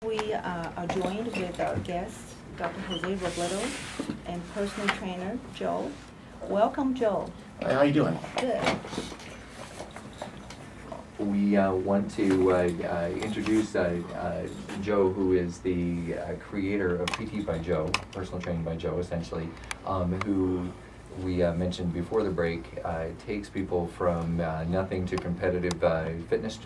We are joined with our guest, Dr. Jose Robledo, and personal trainer, Joe. Welcome, Joe. Hi, how you doing? Good. We want to introduce Joe, who is the creator of PT by Joe, personal training by Joe, essentially, who we mentioned before the break, takes people from nothing to competitive fitness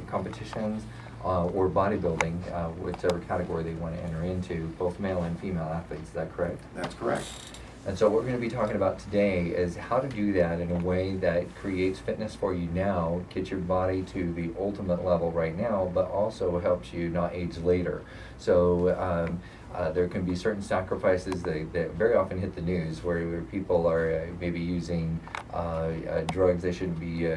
competitions or bodybuilding, whichever category they want to enter into, both male and female athletes. Is that correct? That's correct. And so what we're going to be talking about today is how to do that in a way that creates fitness for you now, gets your body to the ultimate level right now, but also helps you not age later. So there can be certain sacrifices that very often hit the news where people are maybe using drugs they shouldn't be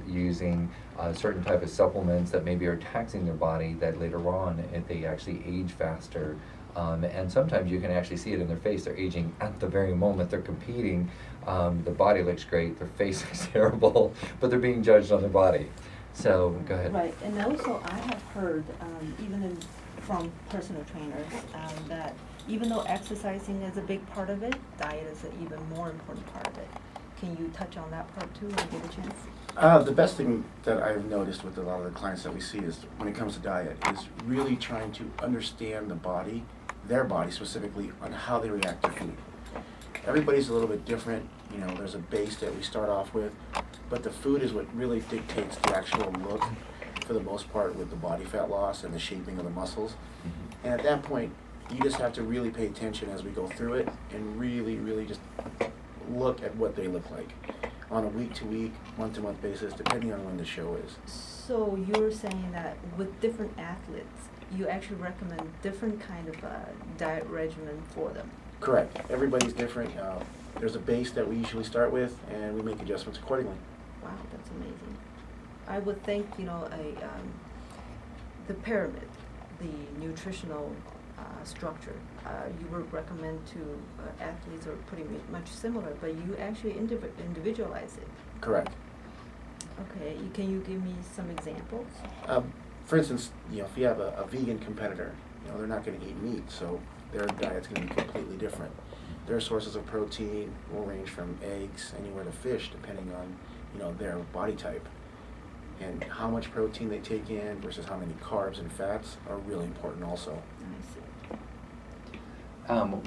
using, certain type of supplements that maybe are taxing their body that later on, if they actually age faster. And sometimes you can actually see it in their face. They're aging at the very moment they're competing. The body looks great, their face looks terrible, but they're being judged on their body. So, go ahead. Right, and also I have heard, from personal trainers, that even though exercising is a big part of it, diet is an even more important part of it. Can you touch on that part too when you get a chance? The best thing that I've noticed with a lot of the clients that we see is when it comes to diet is really trying to understand the body, their body specifically, on how they react to food. Everybody's a little bit different. You know, there's a base that we start off with, but the food is what really dictates the actual look for the most part with the body fat loss and the shaping of the muscles. Mm-hmm. And at that point, you just have to really pay attention as we go through it and really, really just look at what they look like on a week-to-week, month-to-month basis, depending on when the show is. So you're saying that with different athletes, you actually recommend different kind of diet regimen for them? Correct. Everybody's different. There's a base that we usually start with, and we make adjustments accordingly. Wow, that's amazing. I would think, the pyramid, the nutritional structure, you would recommend to athletes are pretty much similar, but you actually individualize it. Correct. Okay, can you give me some examples? For instance, if you have a vegan competitor, they're not going to eat meat, so their diet's going to be completely different. Their sources of protein will range from eggs anywhere to fish, depending on their body type. And how much protein they take in versus how many carbs and fats are really important also. I see.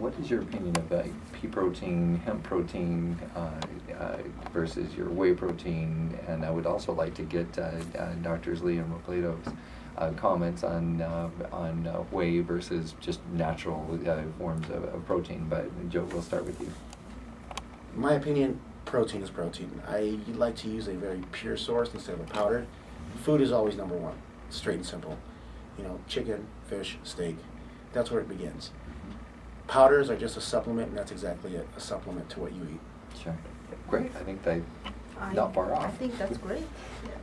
What is your opinion of pea protein, hemp protein versus your whey protein? And I would also like to get Drs. Lee and Robledo's comments on whey versus just natural forms of protein. But Joe, we'll start with you. In my opinion, protein is protein. I like to use a very pure source instead of a powder. Food is always number one, straight and simple. Chicken, fish, steak, that's where it begins. Powders are just a supplement, and that's exactly it, a supplement to what you eat. Sure. Great. I think they not far off. I think that's great. Yeah.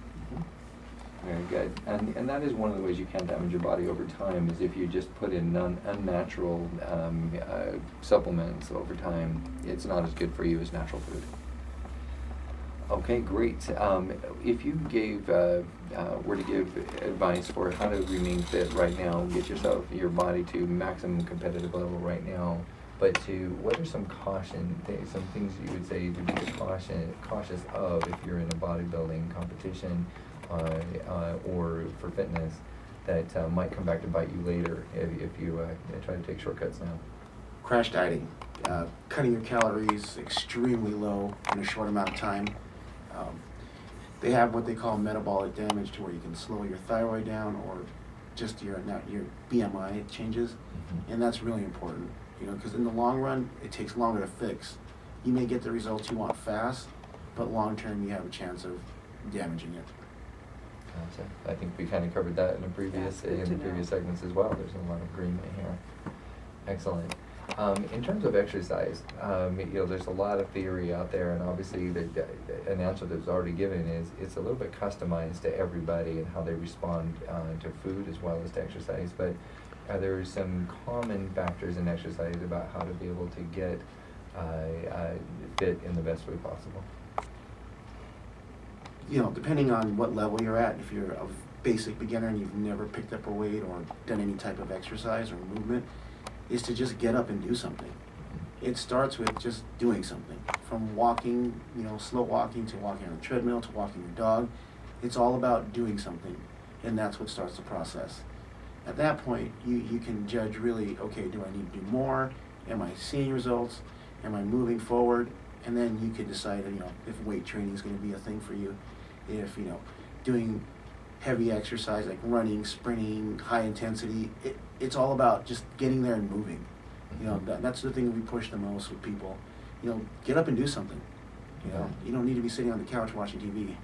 Very good. And that is one of the ways you can damage your body over time is if you just put in unnatural supplements over time, it's not as good for you as natural food. Okay, great. If you were to give advice for how to remain fit right now, get your body to maximum competitive level right now, but what are some some things you would say to be cautious of if you're in a bodybuilding competition or for fitness that might come back to bite you later if you try to take shortcuts now? Crash dieting, cutting your calories extremely low in a short amount of time. They have what they call metabolic damage, to where you can slow your thyroid down or just your BMI changes, and that's really important. Because in the long run, it takes longer to fix. You may get the results you want fast, but long term, you have a chance of damaging it. Gotcha. I think we kind of covered that in the previous segments as well. There's a lot of agreement here. Excellent. In terms of exercise, there's a lot of theory out there, and obviously an answer that's already given is it's a little bit customized to everybody and how they respond to food as well as to exercise. But there are some common factors in exercise about how to be able to get fit in the best way possible. Depending on what level you're at, if you're basic beginner and you've never picked up a weight or done any type of exercise or movement, is to just get up and do something. It starts with just doing something. From walking, slow walking, to walking on a treadmill, to walking your dog. It's all about doing something, and that's what starts the process. At that point, you can judge really, okay, do I need to do more? Am I seeing results? Am I moving forward? And then you can decide, if weight training is going to be a thing for you. If, doing heavy exercise like running, sprinting, high intensity, it's all about just getting there and moving. That's the thing we push the most with people. Get up and do something. You don't need to be sitting on the couch watching TV.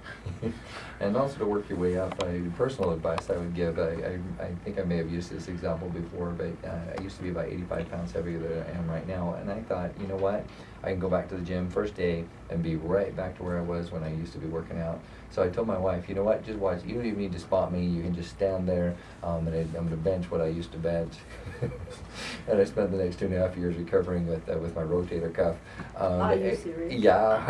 And also to work your way up, personal advice I would give, I think I may have used this example before, but I used to be about 85 pounds heavier than I am right now, and I thought, you know what, I can go back to the gym first day and be right back to where I was when I used to be working out. So I told my wife, you know what, just watch, you don't even need to spot me, you can just stand there, and I'm going to bench what I used to bench. And I spent the next 2.5 years recovering with my rotator cuff. Are you serious? Yeah.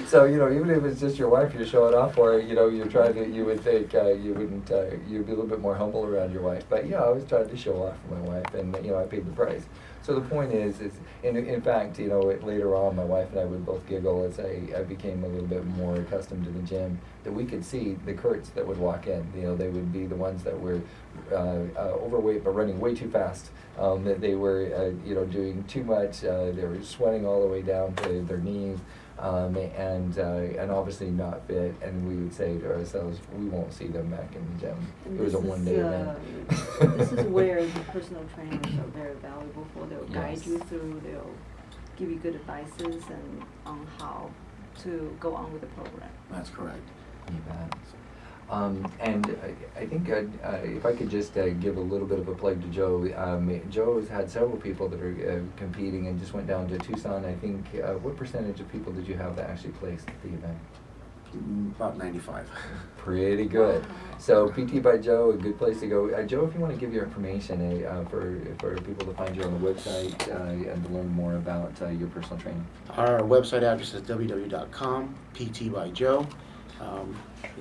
So, even if it's just your wife you're showing off for, you're trying to, you would think you wouldn't, you'd be a little bit more humble around your wife. But yeah, I was trying to show off for my wife, and, I paid the price. So the point is in fact, later on, my wife and I would both giggle as I became a little bit more accustomed to the gym, that we could see the Kurts that would walk in. They would be the ones that were overweight but running way too fast. That they were, doing too much. They were sweating all the way down to their knees. And obviously not fit, and we would say to ourselves, we won't see them back in the gym. And it was a one-day event. This is where the personal trainers are very valuable for. They'll guide Yes. you through, they'll give you good advices and on how to go on with the program. That's correct. You bet. And I think if I could just give a little bit of a plug to Joe. Joe has had several people that are competing and just went down to Tucson. I think, what percentage of people did you have that actually placed at the event? About 95. Pretty good. So PT by Joe, a good place to go. Joe, if you want to give your information for people to find you on the website and to learn more about your personal training. Our website address is www.com, PT by Joe.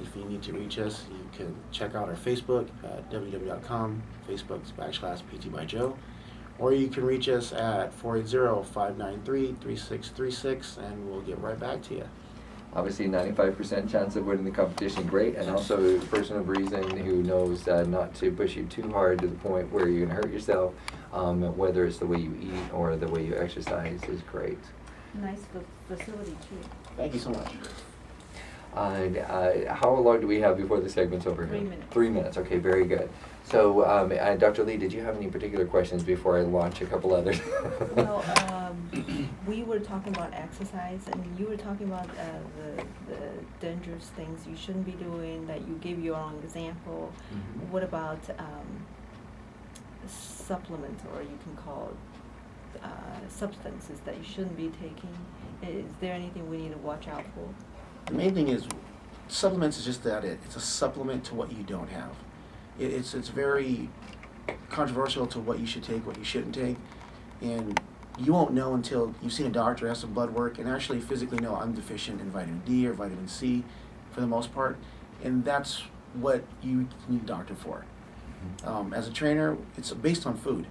If you need to reach us, you can check out our Facebook at www.com, Facebook/PT by Joe. Or you can reach us at 480-593-3636, and we'll get right back to you. Obviously, 95% chance of winning the competition, great, and also a person of reason who knows not to push you too hard to the point where you're going to hurt yourself, whether it's the way you eat or the way you exercise, is great. Nice facility too. Thank you so much. How long do we have before the segment's over here? 3 minutes. 3 minutes, okay, very good. So, Dr. Lee, did you have any particular questions before I launch a couple others? Well, we were talking about exercise, and you were talking about the dangerous things you shouldn't be doing, that you gave your own example. Mhm. What about supplements, or you can call it substances that you shouldn't be taking? Is there anything we need to watch out for? The main thing is, supplements is just that it's a supplement to what you don't have. It's very controversial to what you should take, what you shouldn't take, and you won't know until you've seen a doctor, have some blood work, and actually physically know I'm deficient in vitamin D or vitamin C for the most part, and that's what you need a doctor for. As a trainer, it's based on food.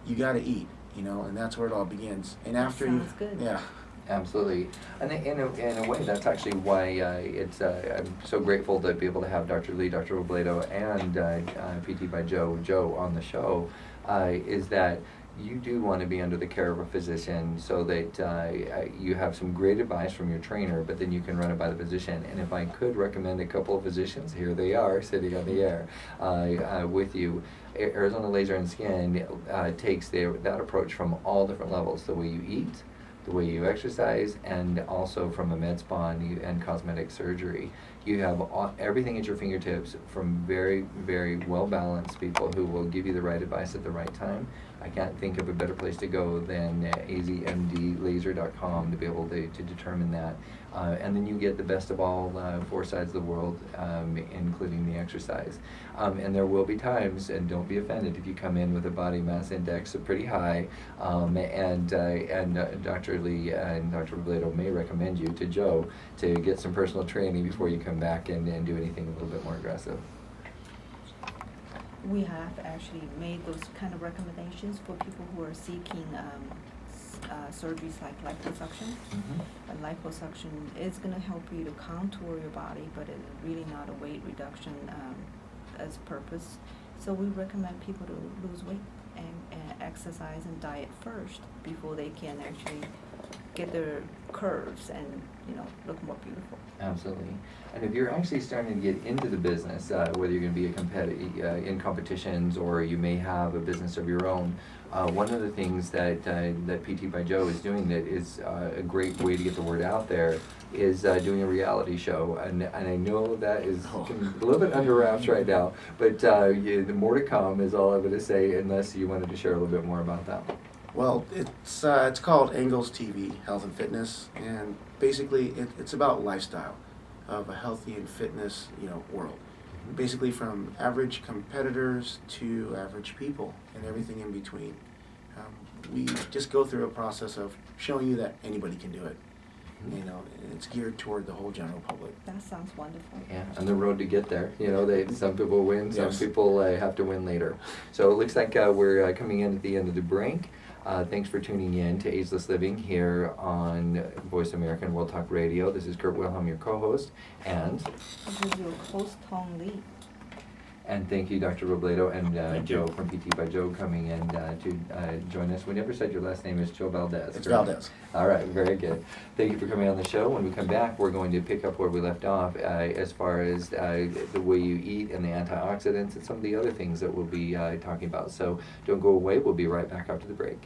You got to eat, and that's where it all begins. And after you, Sounds good. yeah. Absolutely. And in a way, that's actually why I'm so grateful to be able to have Dr. Lee, Dr. Robledo, and PT by Joe on the show, is that you do want to be under the care of a physician so that you have some great advice from your trainer, but then you can run it by the physician. And if I could recommend a couple of physicians, here they are sitting on the air with you. Arizona Laser and Skin takes that approach from all different levels: the way you eat, the way you exercise, and also from a med spa and cosmetic surgery. You have everything at your fingertips from very, very well-balanced people who will give you the right advice at the right time. I can't think of a better place to go than azmdlaser.com to be able to determine that. And then you get the best of all 4 sides of the world, including the exercise. And there will be times, and don't be offended if you come in with a body mass index of pretty high, and Dr. Lee and Dr. Robledo may recommend you to Joe to get some personal training before you come come back and do anything a little bit more aggressive? We have actually made those kind of recommendations for people who are seeking surgeries like liposuction. And liposuction is going to help you to contour your body, but it's really not a weight reduction as purpose. So we recommend people to lose weight and exercise and diet first before they can actually get their curves and, you know, look more beautiful. Absolutely. And if you're actually starting to get into the business, whether you're going to be in competitions or you may have a business of your own, one of the things that PT by Joe is doing that is a great way to get the word out there is doing a reality show. And I know that is a little bit under wraps right now, but the more to come is all I'm going to say, unless you wanted to share a little bit more about that. Well, it's called Angles TV, Health and Fitness, and basically it's about lifestyle of a healthy and fitness, you know, world. Basically from average competitors to average people and everything in between. We just go through a process of showing you that anybody can do it. You know, and it's geared toward the whole general public. That sounds wonderful. Yeah, on the road to get there. You know, some people win, some Yes. people have to win later. So it looks like we're coming in at the end of the break. Thanks for tuning in to Ageless Living here on Voice America World Talk Radio. This is Kurt Wilhelm, your co-host, and This is your host, Tong Lee. and thank you, Dr. Robledo, and Thank Joe you. from PT by Joe coming in to join us. We never said your last name is Joe Valdez. It's correct? Valdez. All right, very good. Thank you for coming on the show. When we come back, we're going to pick up where we left off as far as the way you eat and the antioxidants and some of the other things that we'll be talking about. So don't go away. We'll be right back after the break.